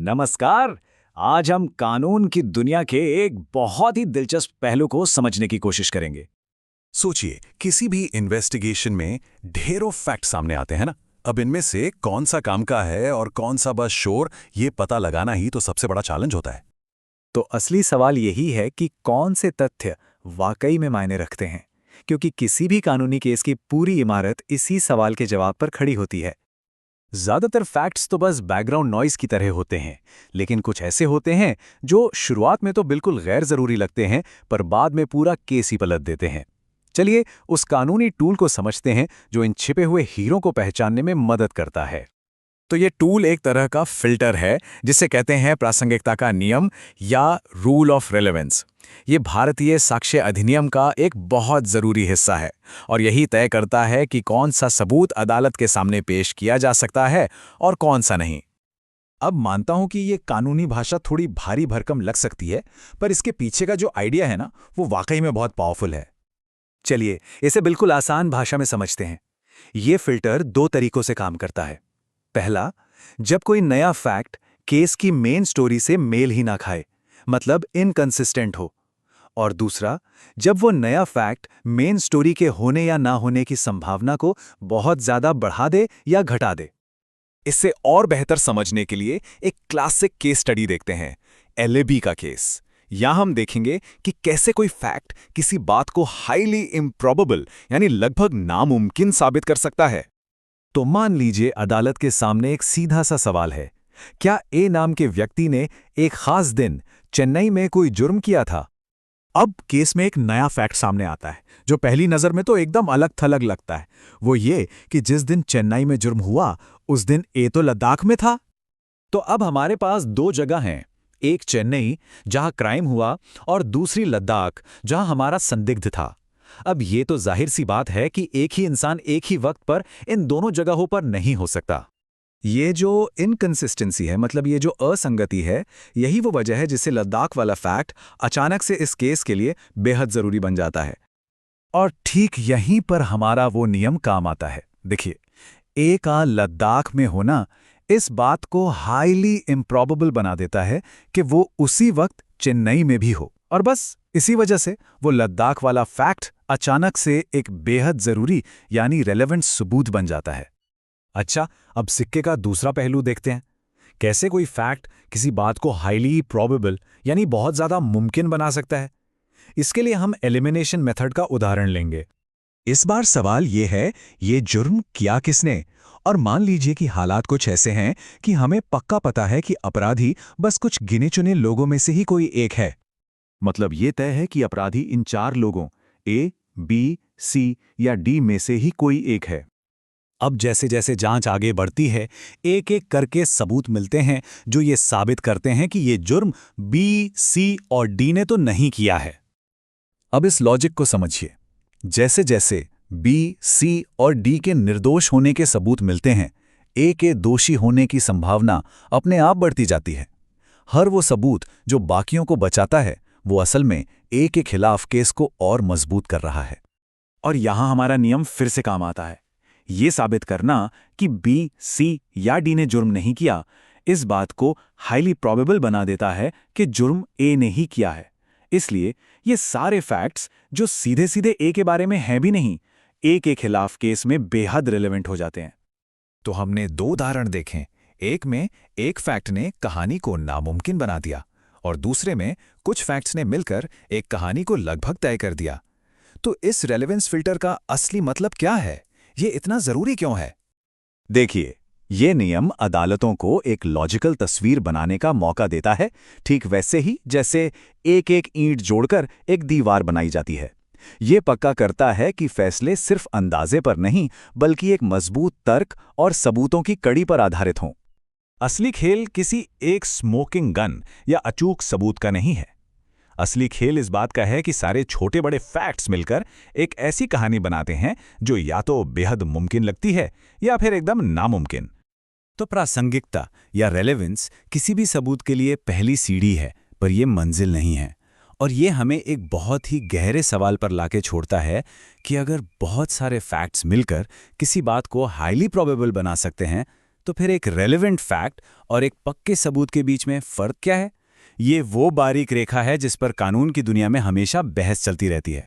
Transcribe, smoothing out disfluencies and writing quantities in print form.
नमस्कार। आज हम कानून की दुनिया के एक बहुत ही दिलचस्प पहलू को समझने की कोशिश करेंगे। सोचिए, किसी भी इन्वेस्टिगेशन में ढेरों फैक्ट सामने आते हैं ना। अब इनमें से कौन सा काम का है और कौन सा बस शोर, ये पता लगाना ही तो सबसे बड़ा चैलेंज होता है। तो असली सवाल यही है कि कौन से तथ्य वाकई में मायने रखते हैं, क्योंकि किसी भी कानूनी केस की पूरी इमारत इसी सवाल के जवाब पर खड़ी होती है। ज्यादातर फैक्ट्स तो बस बैकग्राउंड नॉइज की तरह होते हैं, लेकिन कुछ ऐसे होते हैं जो शुरुआत में तो बिल्कुल गैर जरूरी लगते हैं, पर बाद में पूरा केस ही पलट देते हैं। चलिए उस कानूनी टूल को समझते हैं जो इन छिपे हुए हीरों को पहचानने में मदद करता है। तो ये टूल एक तरह का फिल्टर है, जिसे कहते हैं प्रासंगिकता का नियम या रूल ऑफ रेलेवेंस। ये भारतीय साक्ष्य अधिनियम का एक बहुत ज़रूरी हिस्सा है और यही तय करता है कि कौन सा सबूत अदालत के सामने पेश किया जा सकता है और कौन सा नहीं। अब मानता हूं कि ये कानूनी भाषा थोड़ी भारी भरकम लग सकती है, पर इसके पीछे का जो आइडिया है ना, वो वाकई में बहुत पावरफुल है। चलिए इसे बिल्कुल आसान भाषा में समझते हैं। ये फिल्टर दो तरीकों से काम करता है। पहला, जब कोई नया फैक्ट केस की मेन स्टोरी से मेल ही ना खाए, मतलब इनकंसिस्टेंट हो। और दूसरा, जब वो नया फैक्ट मेन स्टोरी के होने या ना होने की संभावना को बहुत ज्यादा बढ़ा दे या घटा दे। इससे और बेहतर समझने के लिए एक क्लासिक केस स्टडी देखते हैं, एलएबी का केस। यहां हम देखेंगे कि कैसे कोई फैक्ट किसी बात को हाईली इम्प्रॉबेबल यानी लगभग नामुमकिन साबित कर सकता है। तो मान लीजिए अदालत के सामने एक सीधा सा सवाल है, क्या ए नाम के व्यक्ति ने एक खास दिन चेन्नई में कोई जुर्म किया था? अब केस में एक नया फैक्ट सामने आता है जो पहली नजर में तो एकदम अलग थलग लगता है। वो ये कि जिस दिन चेन्नई में जुर्म हुआ उस दिन ए तो लद्दाख में था। तो अब हमारे पास दो जगह हैं, एक चेन्नई जहां क्राइम हुआ और दूसरी लद्दाख जहां हमारा संदिग्ध था। अब ये तो जाहिर सी बात है कि एक ही इंसान एक ही वक्त पर इन दोनों जगहों पर नहीं हो सकता। ये जो इनकंसिस्टेंसी है, मतलब ये जो असंगति है, यही वो वजह है जिससे लद्दाख वाला फैक्ट अचानक से इस केस के लिए बेहद जरूरी बन जाता है। और ठीक यहीं पर हमारा वो नियम काम आता है। देखिए, ए का लद्दाख में होना इस बात को हाईली इम्प्रॉबेबल बना देता है कि वो उसी वक्त चेन्नई में भी हो, और बस इसी वजह से वो लद्दाख वाला फैक्ट अचानक से एक बेहद जरूरी यानी रेलेवेंट सबूत बन जाता है। अच्छा, अब सिक्के का दूसरा पहलू देखते हैं। कैसे कोई फैक्ट किसी बात को हाईली प्रोबेबल यानी बहुत ज्यादा मुमकिन बना सकता है। इसके लिए हम एलिमिनेशन मेथड का उदाहरण लेंगे। इस बार सवाल ये है, ये जुर्म किया किसने? और मान लीजिए कि हालात कुछ ऐसे हैं कि हमें पक्का पता है कि अपराधी बस कुछ गिने चुने लोगों में से ही कोई एक है। मतलब ये तय है कि अपराधी इन चार लोगों ए, बी, सी या डी में से ही कोई एक है। अब जैसे जैसे जांच आगे बढ़ती है, एक एक करके सबूत मिलते हैं जो ये साबित करते हैं कि ये जुर्म बी, सी और डी ने तो नहीं किया है। अब इस लॉजिक को समझिए। जैसे जैसे बी, सी और डी के निर्दोष होने के सबूत मिलते हैं, ए के दोषी होने की संभावना अपने आप बढ़ती जाती है। हर वो सबूत जो बाकियों को बचाता है, वो असल में ए के खिलाफ केस को और मजबूत कर रहा है। और यहां हमारा नियम फिर से काम आता है। ये साबित करना कि बी, सी या डी ने जुर्म नहीं किया, इस बात को हाईली प्रोबेबल बना देता है कि जुर्म ए ने ही किया है। इसलिए ये सारे फैक्ट्स जो सीधे सीधे ए के बारे में हैं भी नहीं, ए के खिलाफ केस में बेहद रिलेवेंट हो जाते हैं। तो हमने दो उदाहरण देखें। एक में एक फैक्ट ने कहानी को नामुमकिन बना दिया और दूसरे में कुछ फैक्ट्स ने मिलकर एक कहानी को लगभग तय कर दिया। तो इस रेलेवेंस फिल्टर का असली मतलब क्या है? ये इतना जरूरी क्यों है? देखिए, ये नियम अदालतों को एक लॉजिकल तस्वीर बनाने का मौका देता है, ठीक वैसे ही जैसे एक एक ईंट जोड़कर एक दीवार बनाई जाती है। ये पक्का करता है कि फैसले सिर्फ अंदाजे पर नहीं, बल्कि एक मजबूत तर्क और सबूतों की कड़ी पर आधारित हों। असली खेल किसी एक स्मोकिंग गन या अचूक सबूत का नहीं है। असली खेल इस बात का है कि सारे छोटे बड़े फैक्ट्स मिलकर एक ऐसी कहानी बनाते हैं जो या तो बेहद मुमकिन लगती है या फिर एकदम नामुमकिन। तो प्रासंगिकता या रेलेवेंस किसी भी सबूत के लिए पहली सीढ़ी है, पर यह मंजिल नहीं है। और ये हमें एक बहुत ही गहरे सवाल पर लाके छोड़ता है कि अगर बहुत सारे फैक्ट्स मिलकर किसी बात को हाईली प्रोबेबल बना सकते हैं, तो फिर एक रेलेवेंट फैक्ट और एक पक्के सबूत के बीच में फ़र्क क्या है? ये वो बारीक रेखा है जिस पर कानून की दुनिया में हमेशा बहस चलती रहती है।